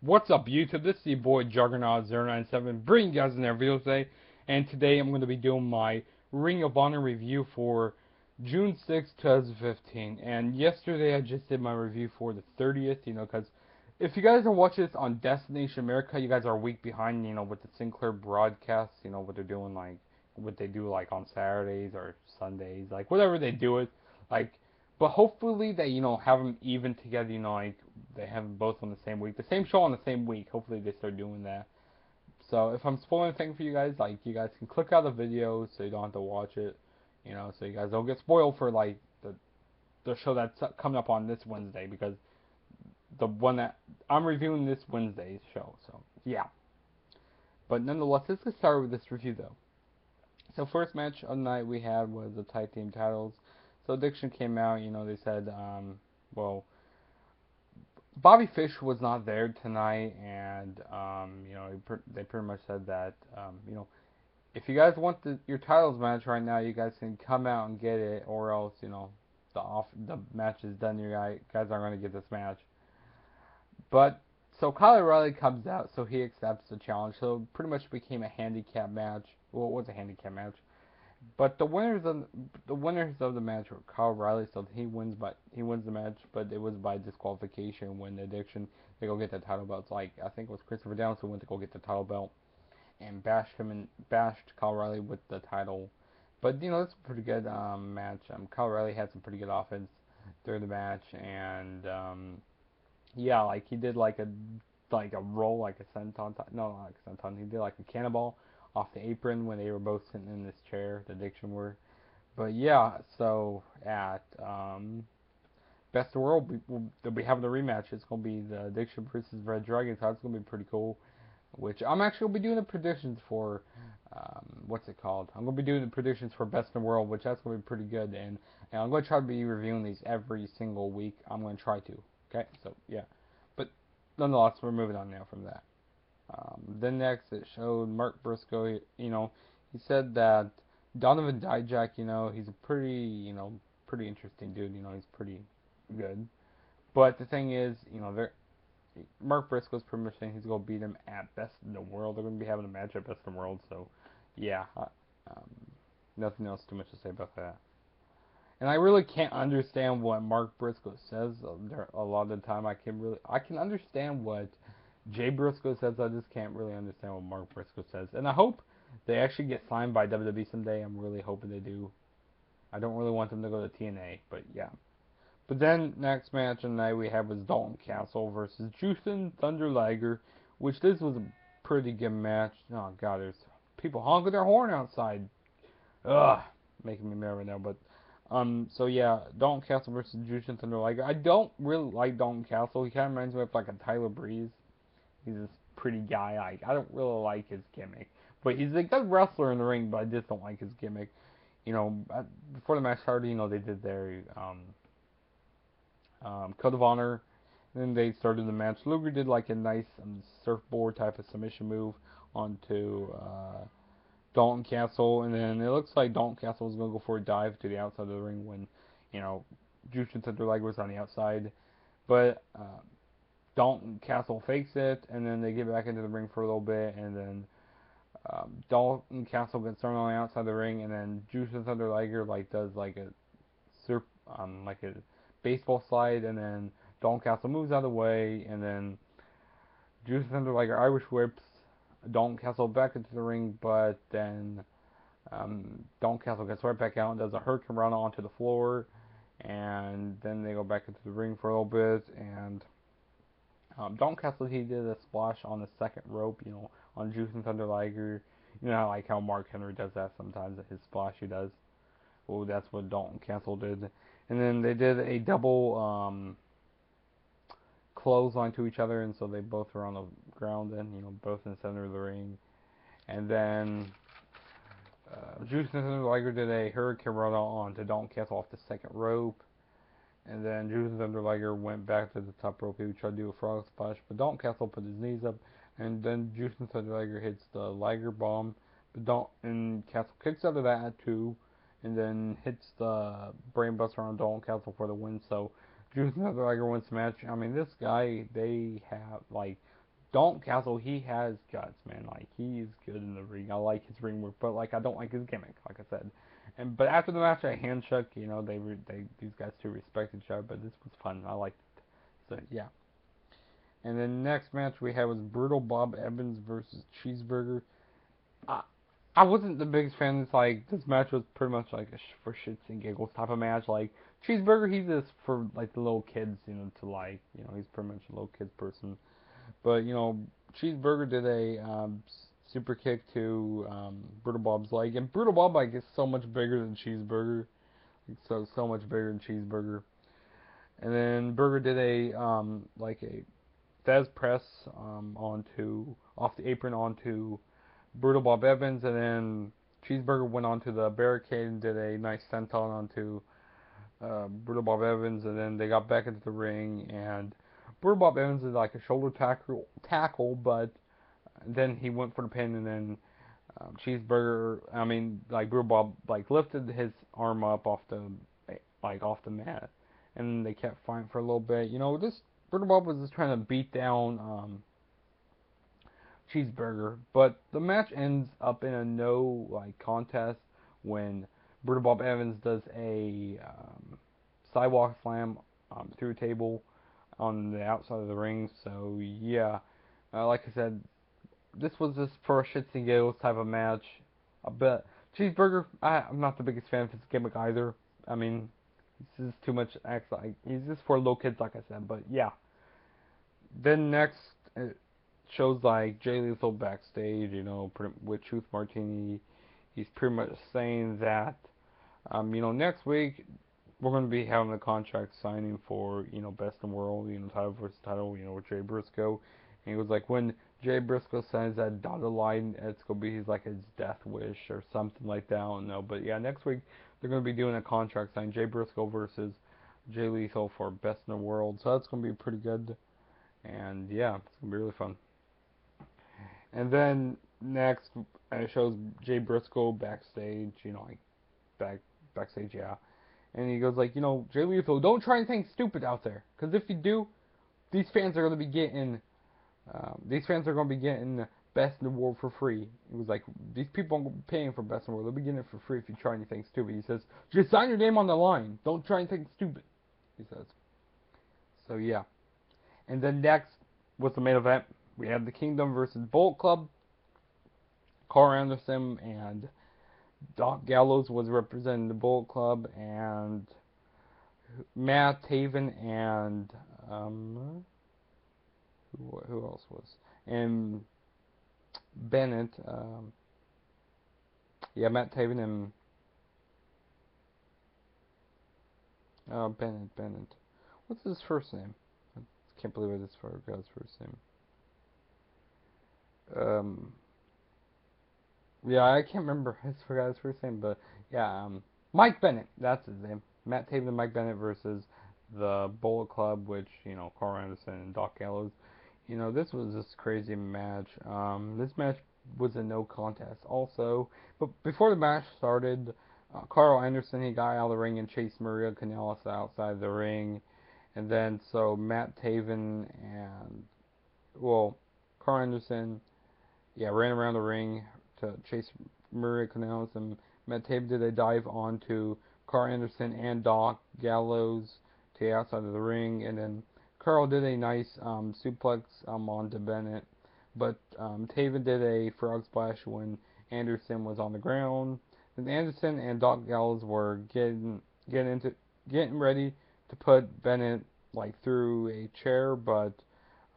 What's up, YouTube? This is your boy Juggernaut097 bringing you guys another video today. And today I'm going to be doing my Ring of Honor review for June 6th, 2015. And yesterday I just did my review for the 30th, because if you guys are watching this on Destination America, you guys are a week behind, with the Sinclair broadcasts, what they're doing, what they do, on Saturdays or Sundays, whatever they do it, like, but hopefully they, have them even together, they have them both on the same week. The same show on the same week. Hopefully they start doing that. So if I'm spoiling anything for you guys, you guys can click out the video so you don't have to watch it. So you guys don't get spoiled for, the show that's coming up on this Wednesday. Because the one that I'm reviewing this Wednesday's show. So, yeah. But nonetheless, let's get started with this review, though. So first match of the night we had was the tag team titles. So Addiction came out, they said, well, Bobby Fish was not there tonight, and they pretty much said that if you guys want your titles match right now, you guys can come out and get it, or else the match is done. You guys aren't going to get this match. But so Kyle O'Reilly comes out, so he accepts the challenge. So it pretty much became a handicap match. Well, it was a handicap match. But the winners of the match were Kyle O'Reilly, so he wins the match, but it was by disqualification when the Addiction they go get the title belts. I think it was Christopher Downs who went to go get the title belt and bashed Kyle O'Reilly with the title. But it's a pretty good match. Kyle O'Reilly had some pretty good offense during the match, and yeah, he did a roll, like a senton. No, not like a senton. He did like a cannonball off the apron when they were both sitting in this chair. The Addiction were. But yeah, so at Best of the World, they'll be having the rematch. It's gonna be the Addiction versus Red Dragon. So it's gonna be pretty cool. Which I'm actually gonna be doing the predictions for. What's it called? I'm gonna be doing the predictions for Best in the World, which that's gonna be pretty good. And I'm gonna try to be reviewing these every single week. I'm gonna try to. Okay, so yeah. But nonetheless, we're moving on now from that. Then next, it showed Mark Briscoe. He said that Donovan Dijak, he's a pretty interesting dude. He's pretty good. But the thing is, Mark Briscoe's pretty much saying he's gonna beat him at Best in the World. They're gonna be having a match at Best in the World. So, yeah, nothing else too much to say about that. And I really can't understand what Mark Briscoe says. A lot of the time, I can understand what Jay Briscoe says. I just can't really understand what Mark Briscoe says. And I hope they actually get signed by WWE someday. I'm really hoping they do. I don't really want them to go to TNA, but yeah. But then next match of the night we had was Dalton Castle versus Jushin Thunder Liger, which this was a pretty good match. Oh god, there's people honking their horn outside. Ugh, making me mad right now. But so yeah, Dalton Castle versus Jushin Thunder Liger. I don't really like Dalton Castle. He kind of reminds me of a Tyler Breeze. He's this pretty guy. I don't really like his gimmick, but he's a good wrestler in the ring. But I just don't like his gimmick. Before the match started, they did their code of honor. And then they started the match. Luger did a nice surfboard type of submission move onto Dalton Castle, and then it looks like Dalton Castle was going to go for a dive to the outside of the ring when, Jushin Thunder Liger was on the outside. But Dalton Castle fakes it, and then they get back into the ring for a little bit, and then Dalton Castle gets thrown on the outside of the ring, and then Jushin Thunder Liger does a surf a baseball slide, and then Dalton Castle moves out of the way, and then Jushin Thunder Liger Irish whips Dalton Castle back into the ring, but then Dalton Castle gets right back out and does a hurricane run onto the floor, and then they go back into the ring for a little bit, and Dalton Castle, he did a splash on the second rope, on Jushin Thunder Liger. How Mark Henry does that sometimes, his splash he does. Well, that's what Dalton Castle did. And then they did a double clothesline to each other, and so they both were on the ground then, both in the center of the ring. And then Jushin Thunder Liger did a hurricane run on to Dalton Castle off the second rope. And then Jushin Thunder Liger went back to the top rope. He would try to do a frog splash, but Dalton Castle put his knees up, and then Jushin Thunder Liger hits the Liger bomb. But Castle kicks out of that too, and then hits the brainbuster on Dalton Castle for the win. So Jushin Thunder Liger wins the match. I mean, this guy, they have Dalton Castle, he has guts, man. Like, he's good in the ring. I like his ring work, but like I don't like his gimmick, like I said. But after the match, I handshook. They these guys two respect each other. But this was fun. I liked it. So yeah. And then next match we had was Brutal Bob Evans versus Cheeseburger. I, I wasn't the biggest fan. It's like this match was pretty much like a for shits and giggles type of match. Like Cheeseburger, he's just for like the little kids, to like, he's pretty much a little kid person. But Cheeseburger did a super kick to Brutal Bob's leg, and Brutal Bob like is so much bigger than Cheeseburger, so much bigger than Cheeseburger. And then Burger did a like a Fez press onto off the apron onto Brutal Bob Evans, and then Cheeseburger went onto the barricade and did a nice senton onto Brutal Bob Evans, and then they got back into the ring, and Brutal Bob Evans did like a shoulder tackle, but then he went for the pin, and then like Brutal Bob like lifted his arm up off the mat, and they kept fighting for a little bit. This Brutal Bob was just trying to beat down Cheeseburger, but the match ends up in a no like contest when Brutal Bob Evans does a sidewalk slam through a table on the outside of the ring. So yeah, like I said, this was just for a shits and giggles type of match. But Cheeseburger, I'm not the biggest fan of his gimmick either. I mean, this is too much acts like he's just for little kids, like I said. But yeah, then next it shows like Jay Lethal backstage, with Truth Martini. He's pretty much saying that, next week we're going to be having a contract signing for, Best in the World, title versus title, with Jay Briscoe. And he was like, when Jay Briscoe signs that dotted line, it's going to be his death wish or something like that. I don't know. But yeah, next week they're going to be doing a contract sign, Jay Briscoe versus Jay Lethal for Best in the World. So that's going to be pretty good. And yeah, it's going to be really fun. And then next, it shows Jay Briscoe backstage, backstage, yeah. And he goes like, Jay Lethal, don't try anything stupid out there, because if you do, these fans are going to be getting, Best in the World for free. He was like, these people aren't paying for Best in the World, they'll be getting it for free if you try anything stupid. He says, just sign your name on the line, don't try anything stupid, he says. So yeah. And then next was the main event. We had the Kingdom versus Bullet Club. Carl Anderson and Doc Gallows was representing the Bullet Club, and Matt Taven and who else was? And Bennett. Matt Taven and Bennett. What's his first name? I can't believe I just forgot his first name. I can't remember. I forgot his first name, but yeah, Mike Bennett. That's his name. Matt Taven and Mike Bennett versus the Bullet Club, which Carl Anderson and Doc Gallows. This was just crazy match. This match was a no contest also, but before the match started, Carl Anderson, he got out of the ring and chased Maria Kanellis outside the ring, and then so Matt Taven and Carl Anderson, ran around the ring to chase Maria Kanellis, and Matt Taven did a dive onto Carl Anderson and Doc Gallows to the outside of the ring, and then Carl did a nice suplex onto Bennett, but Taven did a frog splash when Anderson was on the ground. Then Anderson and Doc Gallows were getting ready to put Bennett through a chair, but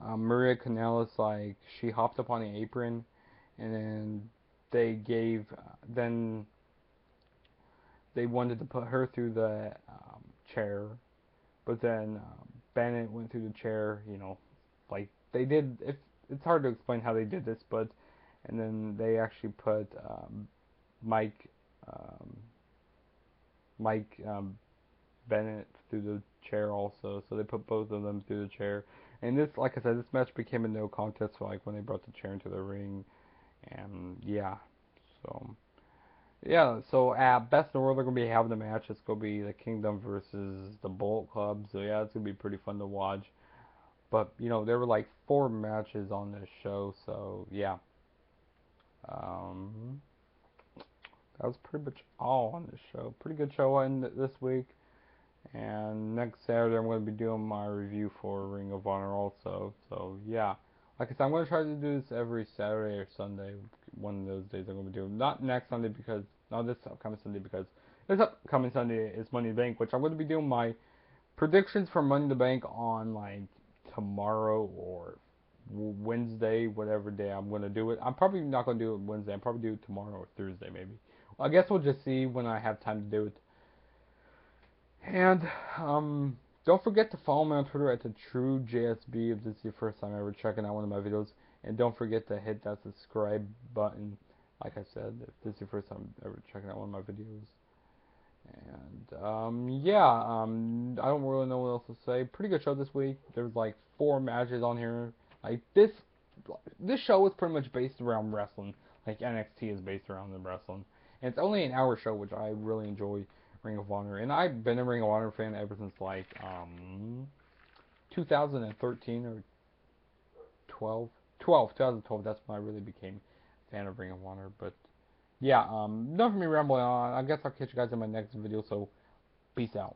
Maria Kanellis she hopped up on the apron, and then they wanted to put her through the chair, but then Bennett went through the chair, they did. It's hard to explain how they did this, and then they actually put Mike Bennett through the chair also. So they put both of them through the chair, and this, like I said, this match became a no contest. When they brought the chair into the ring, and so at Best in the World, they're going to be having the match. It's going to be the Kingdom versus the Bullet Club. So yeah, it's going to be pretty fun to watch. But you know, there were like 4 matches on this show, so yeah. Um, that was pretty much all on this show. Pretty good show this week. And next Saturday, I'm going to be doing my review for Ring of Honor also. So yeah, like I said, I'm going to try to do this every Saturday or Sunday. One of those days I'm going to be doing. Not next Sunday because not this upcoming Sunday because this upcoming Sunday is Money in the Bank, which I'm going to be doing my predictions for Money in the Bank on like tomorrow or Wednesday, whatever day I'm going to do it. I'm probably not going to do it Wednesday. I'll probably do it tomorrow or Thursday maybe. I guess we'll just see when I have time to do it. And don't forget to follow me on Twitter at the TrueJSB if this is your first time ever checking out one of my videos. And don't forget to hit that subscribe button, like I said, if this is your first time ever checking out one of my videos. And yeah, I don't really know what else to say. Pretty good show this week. There's like 4 matches on here. Like this show is pretty much based around wrestling. Like NXT is based around the wrestling. And it's only an hour show, which I really enjoy. Ring of Honor, and I've been a Ring of Honor fan ever since like 2013 or 2012. That's when I really became a fan of Ring of Honor. But yeah, enough of me rambling on. I guess I'll catch you guys in my next video. So peace out.